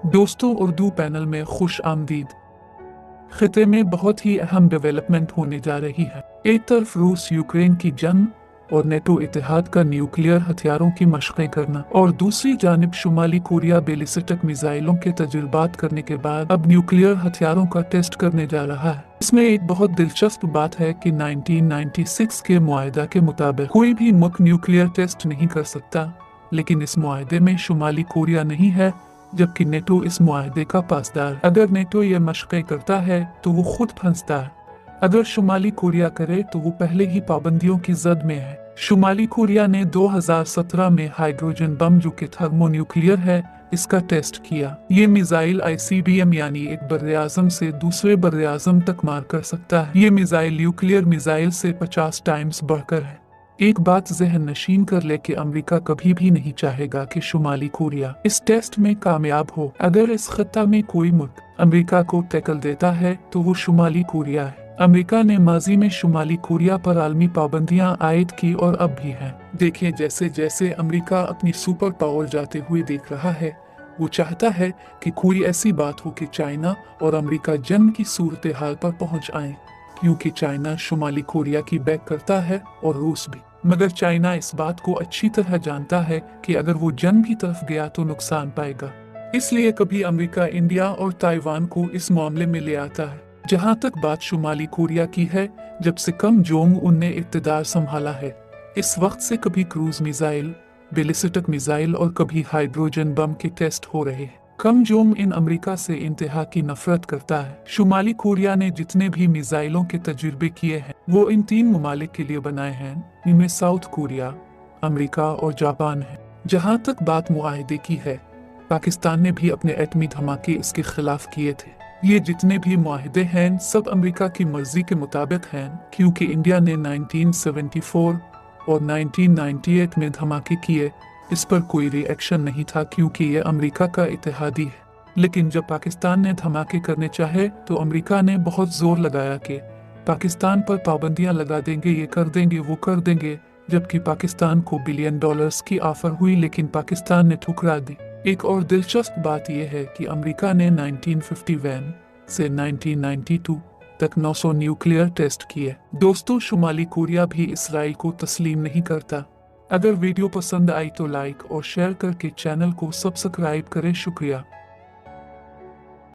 दोस्तों, उर्दू पैनल में खुश आमदीद। खिते में बहुत ही अहम डेवलपमेंट होने जा रही है। एक तरफ रूस यूक्रेन की जंग और नेटो इत्तेहाद का न्यूक्लियर हथियारों की मशक़ें करना, और दूसरी जानिब शुमाली कोरिया बैलिस्टिक मिसाइलों के तजुर्बात करने के बाद अब न्यूक्लियर हथियारों का टेस्ट करने जा रहा है। इसमें एक बहुत दिलचस्प बात है कि 1996 के मुआहदा के मुताबिक कोई भी मुल्क न्यूक्लियर टेस्ट नहीं कर सकता, लेकिन इस मुआहदे में शुमाली कोरिया नहीं है, जबकि नेटो इस मुआहदे का पासदार। अगर नेटो ये मशक़ें करता है तो वो खुद फंसता है। अगर शुमाली कोरिया करे तो वो पहले ही पाबंदियों की जद में है। शुमाली कोरिया ने 2017 में हाइड्रोजन बम, जो कि थर्मोन्यूक्लियर है, इसका टेस्ट किया। ये मिसाइल ICBM यानी एक बर्रे-आज़म से दूसरे बर्रे-आज़म तक मार कर सकता है। ये मिसाइल न्यूक्लियर मिसाइल से 50 टाइम्स बढ़कर है। एक बात ज़हन नशीन कर ले कि अमेरिका कभी भी नहीं चाहेगा कि शुमाली कोरिया इस टेस्ट में कामयाब हो। अगर इस खत्ता में कोई मुल्क अमेरिका को टैकल देता है तो वो शुमाली कोरिया है। अमेरिका ने माजी में शुमाली कोरिया पर आलमी पाबंदियां आयद की और अब भी हैं। देखिए, जैसे जैसे अमेरिका अपनी सुपर पावर जाते हुए देख रहा है, वो चाहता है कि कोई ऐसी बात हो कि चाइना और अमेरिका जंग की सूरत हाल पर पहुंच आए, क्योंकि चाइना शुमाली कोरिया की बैक करता है और रूस भी। मगर चाइना इस बात को अच्छी तरह जानता है कि अगर वो जंग की तरफ गया तो नुकसान पाएगा। इसलिए कभी अमेरिका इंडिया और ताइवान को इस मामले में ले आता है। जहां तक बात शुमाली कोरिया की है, जब से किम जोंग उन ने इक़्तिदार संभाला है, इस वक्त से कभी क्रूज मिसाइल, बैलिस्टिक मिसाइल और कभी हाइड्रोजन बम के टेस्ट हो रहे हैं। किम जोंग इन अमेरिका से इंतहा की नफरत करता है। शुमाली कोरिया ने जितने भी मिसाइलों के तजुर्बे किए हैं, वो इन 3 ममालिक के लिए बनाए हैं, इनमें साउथ कोरिया, अमेरिका और जापान है। जहां तक बात मुआहदे की है, पाकिस्तान ने भी अपने एटमी धमाके इसके खिलाफ किए थे। ये जितने भी मुआहदे हैं, सब अमेरिका की मर्जी के मुताबिक हैं, क्योंकि इंडिया ने 1974 और 1998 में धमाके किए, इस पर कोई रिएक्शन नहीं था, क्योंकि ये अमेरिका का इत्तेहादी है। लेकिन जब पाकिस्तान ने धमाके करने चाहे तो अमेरिका ने बहुत जोर लगाया कि पाकिस्तान पर पाबंदियां लगा देंगे, ये कर देंगे, वो कर देंगे, जबकि पाकिस्तान को $बिलियन की ऑफर हुई, लेकिन पाकिस्तान ने ठुकरा दी। एक और दिलचस्प बात यह है कि अमेरिका ने 1951 से 1992 तक 900 न्यूक्लियर टेस्ट किए। दोस्तों, शुमाली कोरिया भी इसराइल को तस्लीम नहीं करता। अगर वीडियो पसंद आई तो लाइक और शेयर करके चैनल को सब्सक्राइब करें। शुक्रिया।